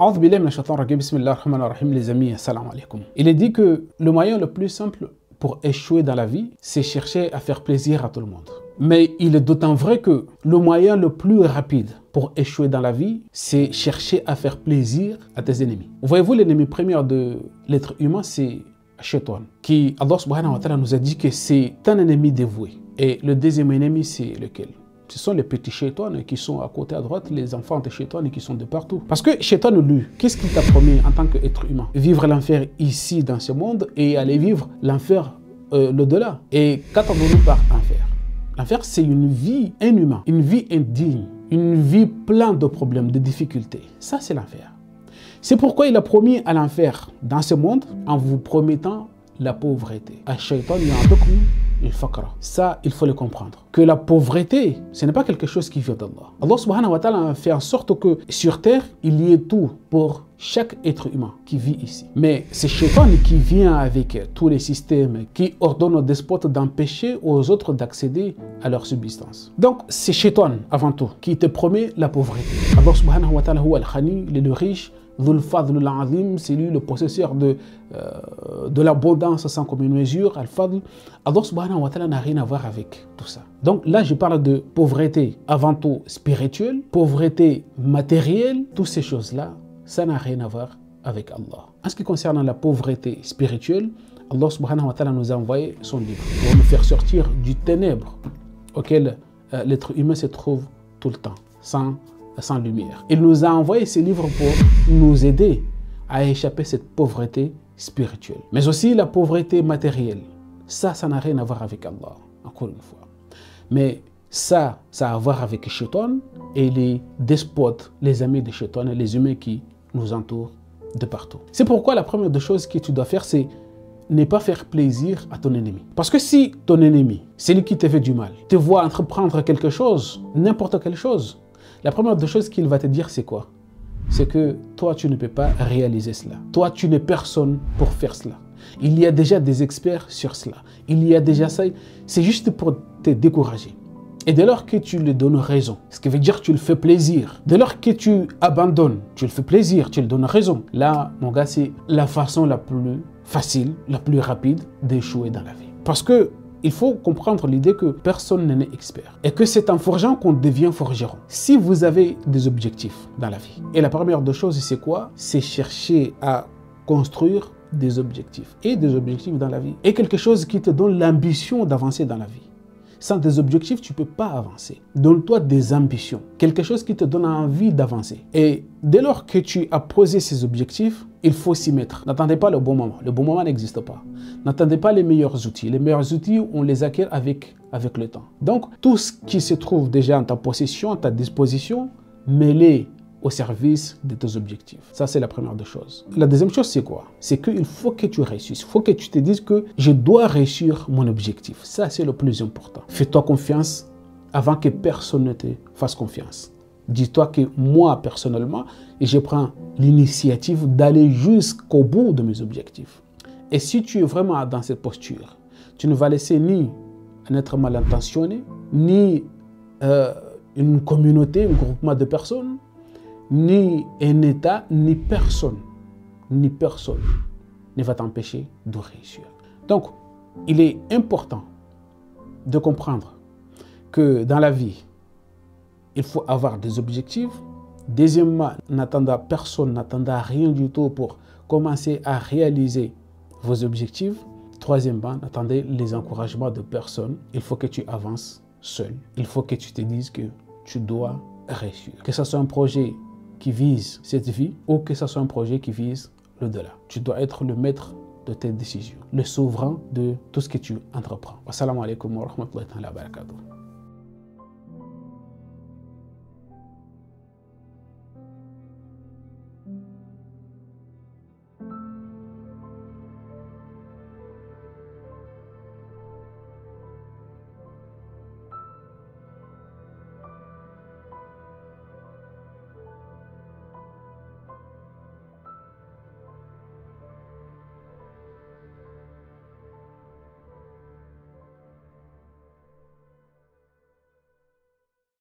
A'udhu billahi minash shaitanir rajim, bismillahir rahmanir rahim, les amis, assalamu alaikum. Il est dit que le moyen le plus simple pour échouer dans la vie, c'est chercher à faire plaisir à tout le monde. Mais il est d'autant vrai que le moyen le plus rapide pour échouer dans la vie, c'est chercher à faire plaisir à tes ennemis. Voyez-vous, l'ennemi premier de l'être humain, c'est Shaitan, qui, Allah subhanahu wa ta'ala nous a dit que c'est un ennemi dévoué. Et le deuxième ennemi, c'est lequel? Ce sont les petits shaitans qui sont à côté à droite, les enfants de shaitan qui sont de partout. Parce que shaitan, lui, qu'est-ce qu'il t'a promis en tant qu'être humain? Vivre l'enfer ici dans ce monde et aller vivre l'enfer l'au-delà. Et qu'attendons-nous par enfer? L'enfer, c'est une vie inhumaine, une vie indigne, une vie pleine de problèmes, de difficultés. Ça, c'est l'enfer. C'est pourquoi il a promis à l'enfer dans ce monde en vous promettant la pauvreté. Ash-shaytan ya'dukum al-faqra. Ça, il faut le comprendre. Que la pauvreté, ce n'est pas quelque chose qui vient d'Allah. Allah subhanahu wa ta'ala a fait en sorte que sur terre, il y ait tout pour chaque être humain qui vit ici. Mais c'est Shaitan qui vient avec tous les systèmes, qui ordonne aux despotes d'empêcher aux autres d'accéder à leur subsistance. Donc, c'est Shaitan avant tout qui te promet la pauvreté. Allah subhanahu wa ta'ala huwa al-khani, il est le riche, c'est lui le possesseur de l'abondance sans commune mesure, Al-Fadl. Allah subhanahu wa ta'ala n'a rien à voir avec tout ça. Donc là, je parle de pauvreté avant tout spirituelle, pauvreté matérielle, toutes ces choses-là, ça n'a rien à voir avec Allah. En ce qui concerne la pauvreté spirituelle, Allah subhanahu wa ta'ala nous a envoyé son livre pour nous faire sortir du ténèbre auquel l'être humain se trouve tout le temps, sans lumière. Il nous a envoyé ces livres pour nous aider à échapper à cette pauvreté spirituelle. Mais aussi la pauvreté matérielle. Ça n'a rien à voir avec Allah, encore une fois. Mais ça a à voir avec Shaitan et les despotes, les amis de Shaitan, les humains qui nous entourent de partout. C'est pourquoi la première des choses que tu dois faire, c'est ne pas faire plaisir à ton ennemi. Parce que si ton ennemi, celui qui te fait du mal, te voit entreprendre quelque chose, n'importe quelle chose, la première des choses qu'il va te dire, c'est quoi? C'est que toi, tu ne peux pas réaliser cela. Toi, tu n'es personne pour faire cela. Il y a déjà des experts sur cela. Il y a déjà ça. C'est juste pour te décourager. Et dès lors que tu lui donnes raison, ce qui veut dire que tu le fais plaisir. Dès lors que tu abandonnes, tu le fais plaisir, tu lui donnes raison. Là, mon gars, c'est la façon la plus facile, la plus rapide d'échouer dans la vie. Parce que il faut comprendre l'idée que personne n'est expert et que c'est en forgeant qu'on devient forgeron. Si vous avez des objectifs dans la vie, et la première des choses, c'est quoi? C'est chercher à construire des objectifs et des objectifs dans la vie. Et quelque chose qui te donne l'ambition d'avancer dans la vie. Sans des objectifs, tu ne peux pas avancer. Donne-toi des ambitions, quelque chose qui te donne envie d'avancer. Et dès lors que tu as posé ces objectifs, il faut s'y mettre. N'attendez pas le bon moment. Le bon moment n'existe pas. N'attendez pas les meilleurs outils. Les meilleurs outils, on les acquiert avec le temps. Donc, tout ce qui se trouve déjà en ta possession, à ta disposition, mets-les au service de tes objectifs. Ça, c'est la première des choses. La deuxième chose, c'est quoi? C'est qu'il faut que tu réussisses. Il faut que tu te dises que je dois réussir mon objectif. Ça, c'est le plus important. Fais-toi confiance avant que personne ne te fasse confiance. Dis-toi que moi, personnellement, je prends l'initiative d'aller jusqu'au bout de mes objectifs. Et si tu es vraiment dans cette posture, tu ne vas laisser ni un être mal intentionné, ni une communauté, un groupement de personnes, ni un État, ni personne ne va t'empêcher de réussir. Donc, il est important de comprendre que dans la vie, il faut avoir des objectifs. Deuxièmement, n'attendez personne, n'attendez rien du tout pour commencer à réaliser vos objectifs. Troisièmement, n'attendez les encouragements de personne. Il faut que tu avances seul. Il faut que tu te dises que tu dois réussir. Que ce soit un projet qui vise cette vie ou que ce soit un projet qui vise l'au-delà. Tu dois être le maître de tes décisions, le souverain de tout ce que tu entreprends. Wassalamu alaikum wa rahmatullahi wa barakatuh.